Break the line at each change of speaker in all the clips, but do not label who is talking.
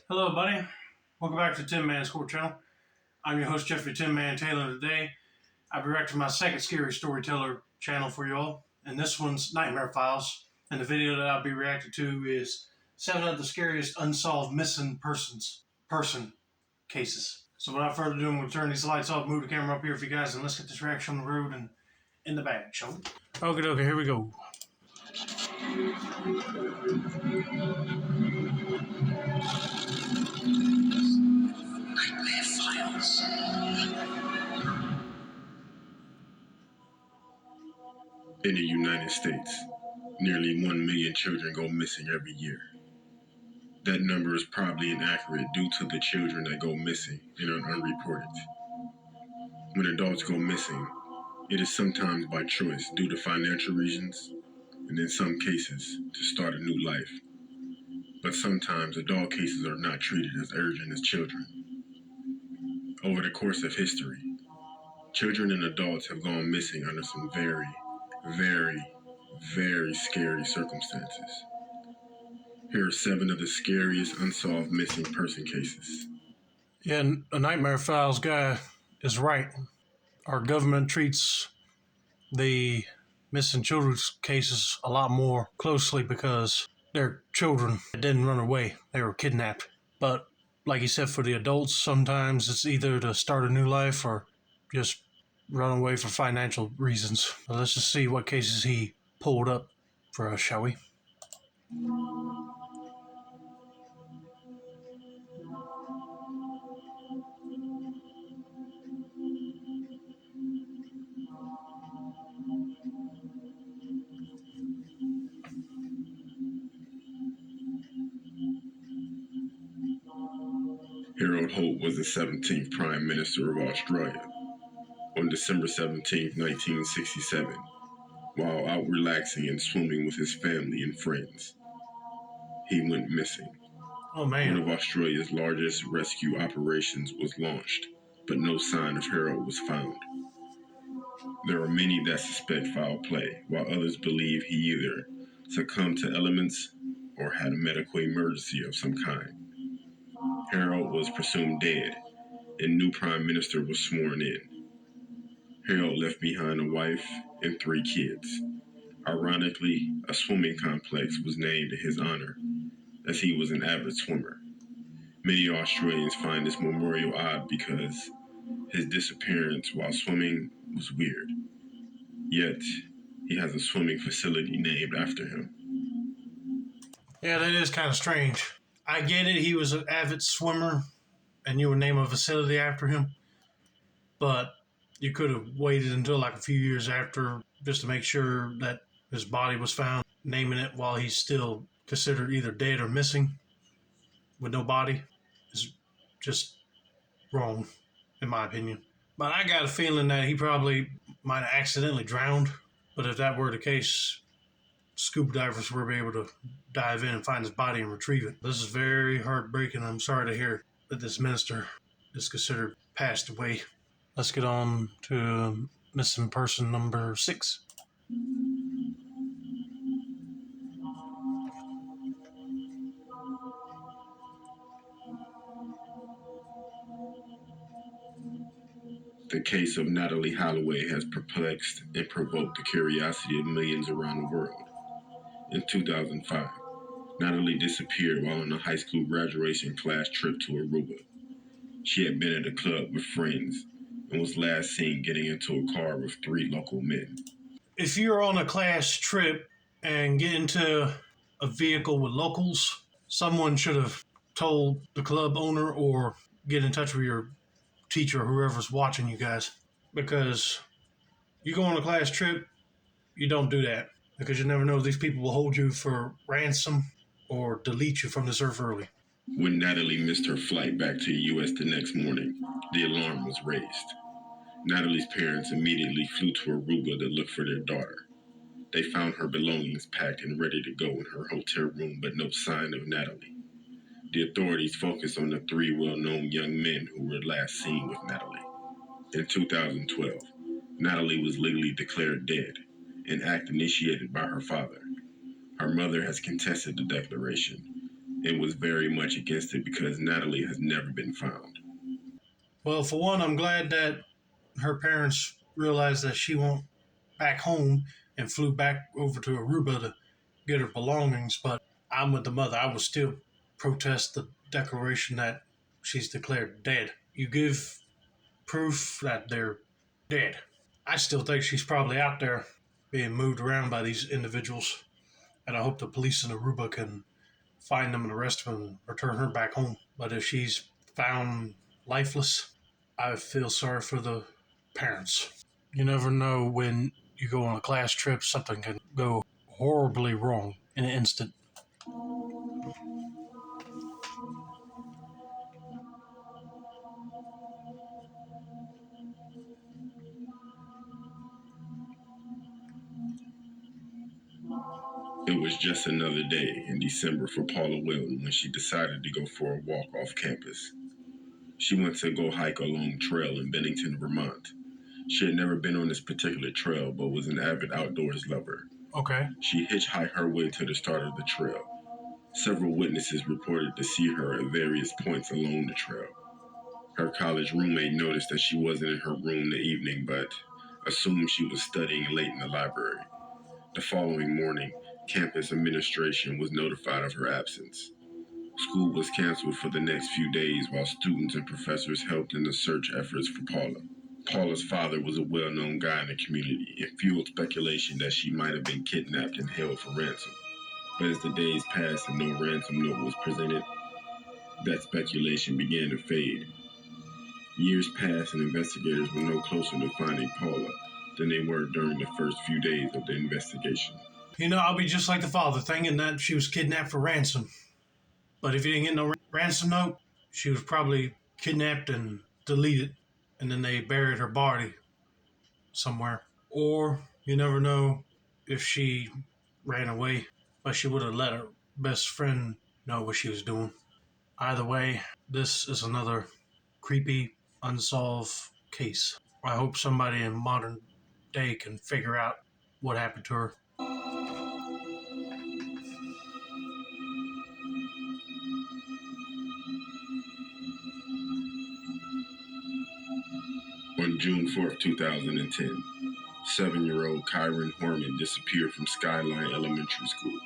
Hello, buddy. Welcome back to the Tin Man Score channel. I'm your host, Jeffrey Tin Man Taylor. Today, I'll be reacting to my second scary storyteller channel for y'all, and this one's Nightmare Files. And the video that I'll be reacting to is 7 of the scariest unsolved missing person cases. So without further ado, I'm going to turn these lights off, move the camera up here for you guys, and let's get this reaction on the road and in the bag, shall we? Okay, here we go.
Nightmare Files. In the United States, nearly 1 million children go missing every year. That number is probably inaccurate due to the children that go missing and are unreported. When adults go missing, it is sometimes by choice due to financial reasons, and in some cases, to start a new life. But sometimes adult cases are not treated as urgent as children. Over the course of history, children and adults have gone missing under some very, very scary circumstances. Here are 7 of the scariest unsolved missing person cases.
Yeah, the Nightmare Files guy is right. Our government treats the missing children's cases a lot more closely because they're children that didn't run away. They were kidnapped. But like he said, for the adults, sometimes it's either to start a new life or just run away for financial reasons. So let's just see what cases he pulled up for us, shall we?
Holt was the 17th Prime Minister of Australia. On December 17, 1967, while out relaxing and swimming with his family and friends, he went missing.
Oh man.
One of Australia's largest rescue operations was launched, but no sign of Harold was found. There are many that suspect foul play, while others believe he either succumbed to elements or had a medical emergency of some kind. Harold was presumed dead, and new Prime Minister was sworn in. Harold left behind a wife and 3 kids. Ironically, a swimming complex was named in his honor, as he was an avid swimmer. Many Australians find this memorial odd because his disappearance while swimming was weird. Yet, he has a swimming facility named after him.
Yeah, that is kind of strange. I get it, he was an avid swimmer, and you would name a facility after him, but you could have waited until like a few years after just to make sure that his body was found. Naming it while he's still considered either dead or missing with no body is just wrong, in my opinion. But I got a feeling that he probably might have accidentally drowned. But if that were the case, scuba divers will be able to dive in and find his body and retrieve it. This is very heartbreaking. I'm sorry to hear that this minister is considered passed away. Let's get on to missing person number 6.
The case of Natalie Holloway has perplexed and provoked the curiosity of millions around the world. In 2005, Natalie disappeared while on a high school graduation class trip to Aruba. She had been at a club with friends and was last seen getting into a car with 3 local men.
If you're on a class trip and get into a vehicle with locals, someone should have told the club owner or get in touch with your teacher or whoever's watching you guys. Because you go on a class trip, you don't do that. Because you never know if these people will hold you for ransom or delete you from this earth early.
When Natalie missed her flight back to the U.S. the next morning, the alarm was raised. Natalie's parents immediately flew to Aruba to look for their daughter. They found her belongings packed and ready to go in her hotel room, but no sign of Natalie. The authorities focused on the 3 well-known young men who were last seen with Natalie. In 2012, Natalie was legally declared dead, an act initiated by her father. Her mother has contested the declaration and was very much against it because Natalie has never been found.
Well, for one, I'm glad that her parents realized that she won't back home and flew back over to Aruba to get her belongings. But I'm with the mother. I would still protest the declaration that she's declared dead. You give proof that they're dead. I still think she's probably out there being moved around by these individuals. And I hope the police in Aruba can find them and arrest them and return her back home. But if she's found lifeless, I feel sorry for the parents. You never know when you go on a class trip, something can go horribly wrong in an instant.
It was just another day in December for Paula Wilden when she decided to go for a walk off campus. She went to go hike a long trail in Bennington, Vermont. She had never been on this particular trail, but was an avid outdoors lover.
Okay.
She hitchhiked her way to the start of the trail. Several witnesses reported to see her at various points along the trail. Her college roommate noticed that she wasn't in her room the evening, but assumed she was studying late in the library. The following morning, campus administration was notified of her absence. School was canceled for the next few days while students and professors helped in the search efforts for Paula. Paula's father was a well-known guy in the community and fueled speculation that she might have been kidnapped and held for ransom. But as the days passed and no ransom note was presented, that speculation began to fade. Years passed and investigators were no closer to finding Paula than they were during the first few days of the investigation.
You know, I'll be just like the father, thinking that she was kidnapped for ransom. But if you didn't get no ransom note, she was probably kidnapped and deleted, and then they buried her body somewhere. Or you never know if she ran away, but she would have let her best friend know what she was doing. Either way, this is another creepy, unsolved case. I hope somebody in modern day can figure out what happened to her.
On June 4th, 2010, 7-year-old Kyra Norman disappeared from Skyline Elementary School.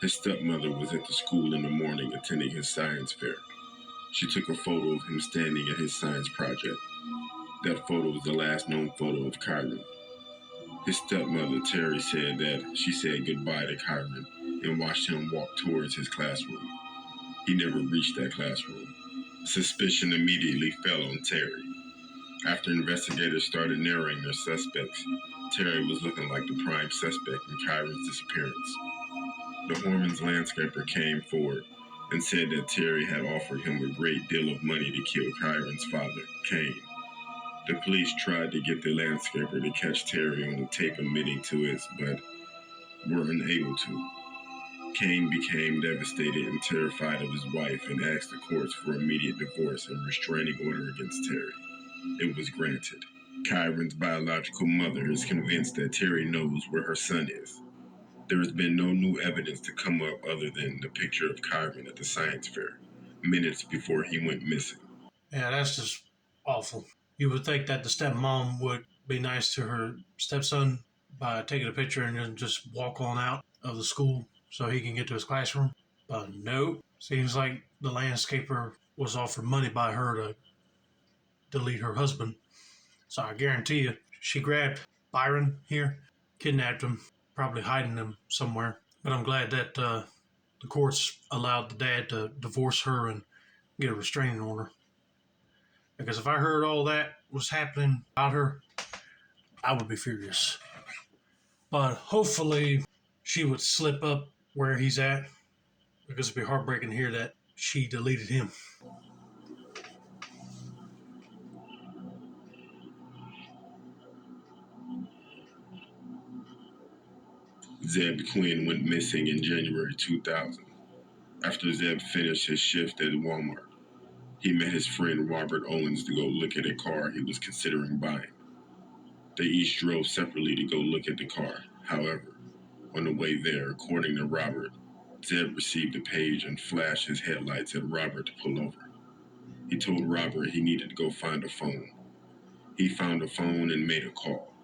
His stepmother was at the school in the morning attending his science fair. She took a photo of him standing at his science project. That photo was the last known photo of Kyra. His stepmother, Terry, said that she said goodbye to Kyra and watched him walk towards his classroom. He never reached that classroom. Suspicion immediately fell on Terry. After investigators started narrowing their suspects, Terry was looking like the prime suspect in Kyra's disappearance. The Hormans landscaper came forward and said that Terry had offered him a great deal of money to kill Kyron's father, Kane. The police tried to get the landscaper to catch Terry on the tape admitting to it, but were unable to. Kane became devastated and terrified of his wife and asked the courts for immediate divorce and restraining order against Terry. It was granted. Kyron's biological mother is convinced that Terry knows where her son is. There has been no new evidence to come up other than the picture of Kyron at the science fair, minutes before he went missing.
Yeah, that's just awful. You would think that the stepmom would be nice to her stepson by taking a picture and then just walk on out of the school so he can get to his classroom. But nope. Seems like the landscaper was offered money by her to delete her husband. So I guarantee you, she grabbed Byron here, kidnapped him, probably hiding him somewhere. But I'm glad that the courts allowed the dad to divorce her and get a restraining order. Because if I heard all that was happening about her, I would be furious. But hopefully she would slip up where he's at, because it'd be heartbreaking to hear that she deleted him.
Zebb Quinn went missing in January 2000. After Zebb finished his shift at Walmart, he met his friend Robert Owens to go look at a car he was considering buying. They each drove separately to go look at the car. However, on the way there, according to Robert, Zebb received the page and flashed his headlights at Robert to pull over. He told Robert he needed to go find a phone. He found a phone and made a call.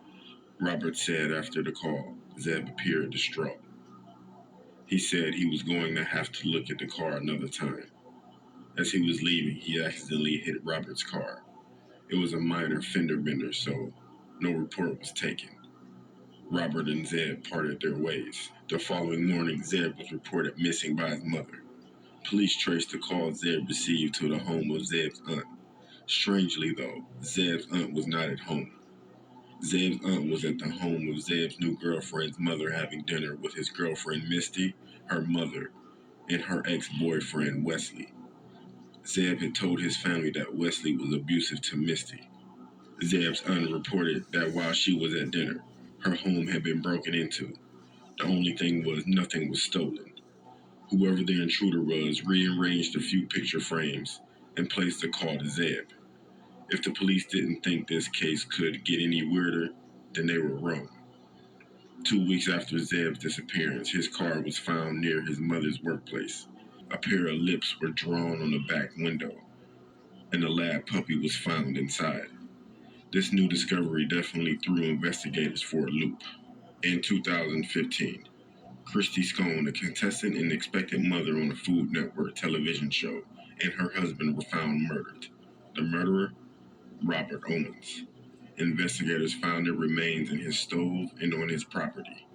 Robert said after the call, Zebb appeared distraught. He said he was going to have to look at the car another time. As he was leaving, he accidentally hit Robert's car. It was a minor fender bender, so no report was taken. Robert and Zebb parted their ways. The following morning, Zebb was reported missing by his mother. Police traced the call Zebb received to the home of Zebb's aunt. Strangely, though, Zebb's aunt was not at home. Zebb's aunt was at the home of Zebb's new girlfriend's mother having dinner with his girlfriend Misty, her mother, and her ex-boyfriend Wesley. Zebb had told his family that Wesley was abusive to Misty. Zebb's aunt reported that while she was at dinner, her home had been broken into. The only thing was nothing was stolen. Whoever the intruder was rearranged a few picture frames and placed the call to Zebb. If the police didn't think this case could get any weirder, then they were wrong. 2 weeks after Zebb's disappearance, his car was found near his mother's workplace. A pair of lips were drawn on the back window, and a lab puppy was found inside. This new discovery definitely threw investigators for a loop. In 2015, Christy Scone, a contestant and expected mother on a Food Network television show, and her husband were found murdered. The murderer? Robert Owens. Investigators found their remains in his stove and on his property.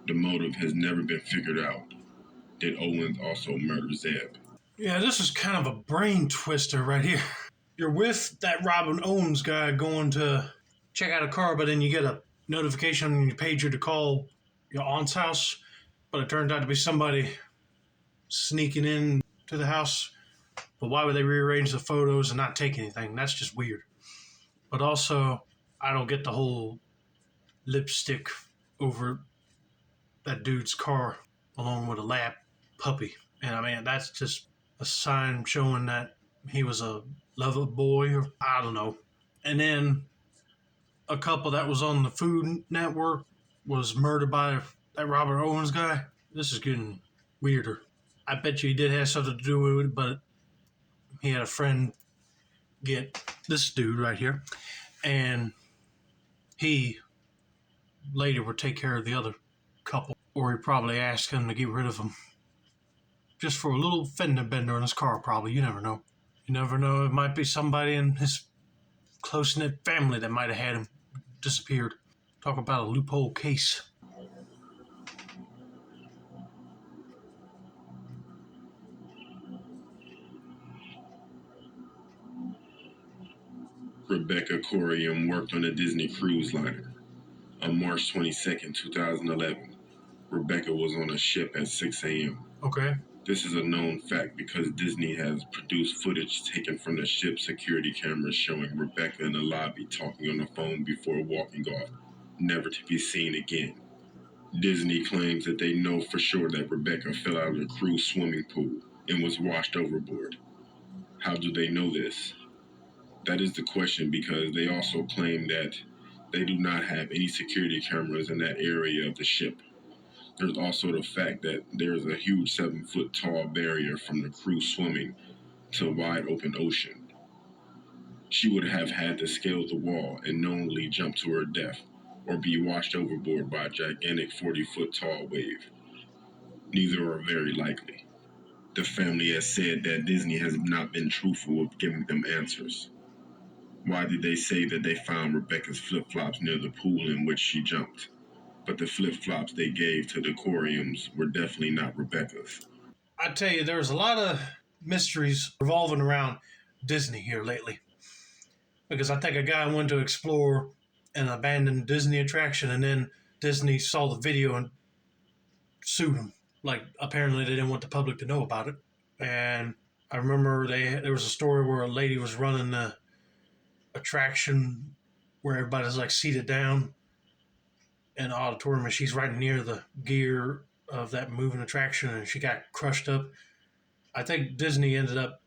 The motive has never been figured out. Did Owens also murder Zebb?
Yeah, this is kind of a brain twister right here. You're with that Robin Owens guy going to check out a car, but then you get a notification on your pager to call your aunt's house, but it turned out to be somebody sneaking in to the house. But why would they rearrange the photos and not take anything? That's just weird. But also, I don't get the whole lipstick over that dude's car along with a lap puppy. And I mean, that's just a sign showing that he was a lover boy, or I don't know. And then a couple that was on the Food Network was murdered by that Robert Owens guy. This is getting weirder. I bet you he did have something to do with it, but he had a friend get this dude right here, and he later would take care of the other couple, or he probably asked him to get rid of him just for a little fender bender in his car. Probably, you never know. You never know. It might be somebody in his close-knit family that might have had him disappeared. Talk about a loophole case.
Rebecca Corium worked on a Disney cruise liner. On March 22nd, 2011, Rebecca was on a ship at 6 a.m.
Okay.
This is a known fact because Disney has produced footage taken from the ship's security cameras showing Rebecca in the lobby talking on the phone before walking off, never to be seen again. Disney claims that they know for sure that Rebecca fell out of the cruise swimming pool and was washed overboard. How do they know this? That is the question, because they also claim that they do not have any security cameras in that area of the ship. There's also the fact that there's a huge 7-foot tall barrier from the crew swimming to a wide open ocean. She would have had to scale the wall and knowingly jump to her death, or be washed overboard by a gigantic 40-foot tall wave. Neither are very likely. The family has said that Disney has not been truthful with giving them answers. Why did they say that they found Rebecca's flip-flops near the pool in which she jumped? But the flip-flops they gave to the Coriums were definitely not Rebecca's.
I tell you, there's a lot of mysteries revolving around Disney here lately. Because I think a guy went to explore an abandoned Disney attraction, and then Disney saw the video and sued him. Like, apparently they didn't want the public to know about it. And I remember there was a story where a lady was running the attraction where everybody's like seated down in the auditorium, and she's right near the gear of that moving attraction, and she got crushed up. I think Disney ended up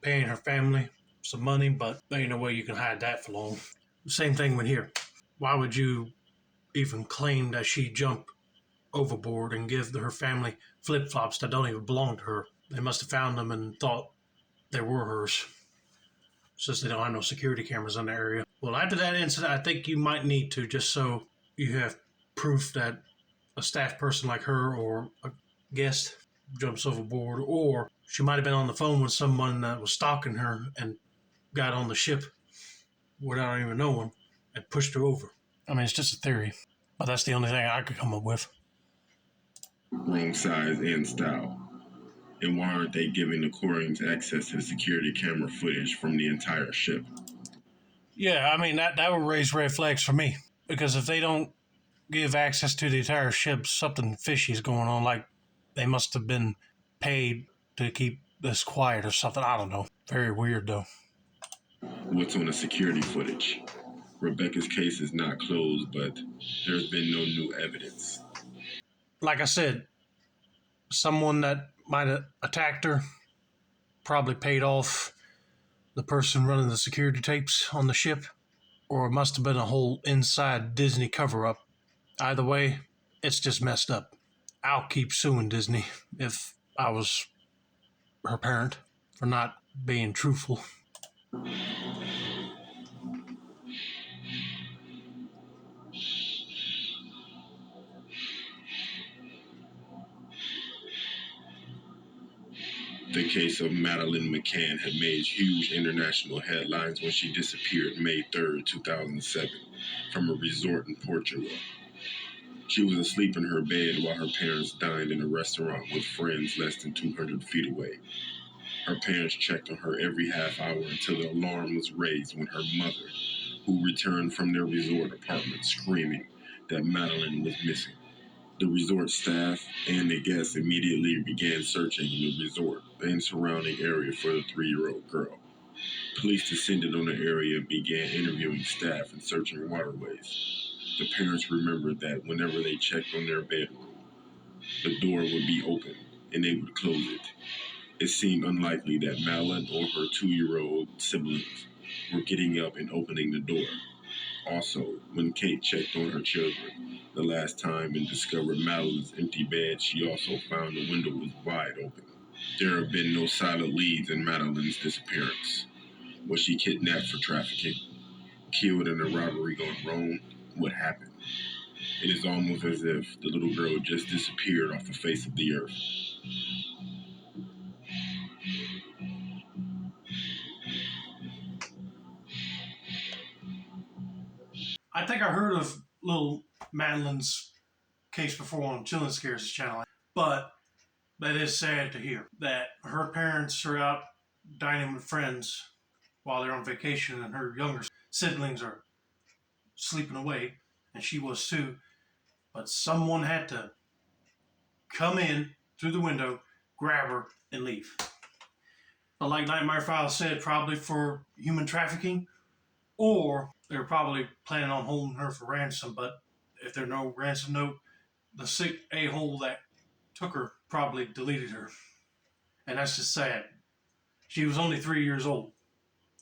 paying her family some money, but there ain't no way you can hide that for long. Same thing with here. Why would you even claim that she jumped overboard and give her family flip-flops that don't even belong to her. They must have found them and thought they were hers, since they don't have no security cameras in the area. Well, after that incident, I think you might need to, just so you have proof that a staff person like her or a guest jumps overboard, or she might have been on the phone with someone that was stalking her and got on the ship without even knowing and pushed her over. I mean, it's just a theory, but that's the only thing I could come up with.
Wrong size and style. And why aren't they giving the Coriums access to the security camera footage from the entire ship?
Yeah, I mean, that would raise red flags for me, because if they don't give access to the entire ship, something fishy is going on. Like, they must have been paid to keep this quiet or something. I don't know. Very weird, though.
What's on the security footage? Rebecca's case is not closed, but there's been no new evidence.
Like I said, someone that might have attacked her probably paid off the person running the security tapes on the ship, or it must have been a whole inside Disney cover-up. Either way, it's just messed up. I'll keep suing Disney if I was her parent for not being truthful.
The case of Madeline McCann had made huge international headlines when she disappeared May 3rd, 2007, from a resort in Portugal. She was asleep in her bed while her parents dined in a restaurant with friends less than 200 feet away. Her parents checked on her every half hour until the alarm was raised when her mother, who returned from their resort apartment screaming that Madeline was missing. The resort staff and the guests immediately began searching the resort and surrounding area for the 3-year-old girl. Police descended on the area and began interviewing staff and searching waterways. The parents remembered that whenever they checked on their bedroom, the door would be open and they would close it. It seemed unlikely that Madeline or her 2-year-old siblings were getting up and opening the door. Also, when Kate checked on her children the last time and discovered Madeline's empty bed, she also found the window was wide open. There have been no solid leads in Madeline's disappearance. Was she kidnapped for trafficking? Killed in a robbery gone wrong? What happened? It is almost as if the little girl just disappeared off the face of the earth.
I think I heard of little Madeline's case before on Chillin' Scares channel, but that is sad to hear that her parents are out dining with friends while they're on vacation and her younger siblings are sleeping away, and she was too, but someone had to come in through the window, grab her, and leave. But like Nightmare Files said, probably for human trafficking, or they were probably planning on holding her for ransom, but if there's no ransom note, the sick a-hole that took her probably deleted her. And that's just sad. She was only 3 years old.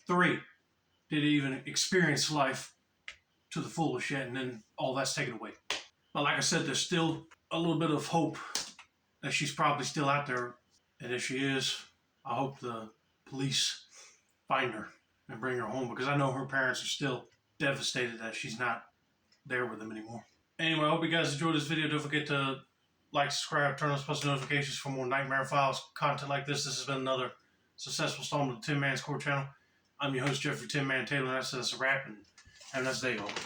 3. Didn't even experience life to the fullest yet, and then all that's taken away. But like I said, there's still a little bit of hope that she's probably still out there. And if she is, I hope the police find her and bring her home, because I know her parents are still devastated that she's not there with them anymore. Anyway, I hope you guys enjoyed this video. Don't forget to like, subscribe, turn on post notifications for more Nightmare Files content like this. This has been another successful installment of the Tin Man's Core channel. I'm your host, Jeffrey Tin Man Taylor, and that's a wrap, and have a nice day, y'all.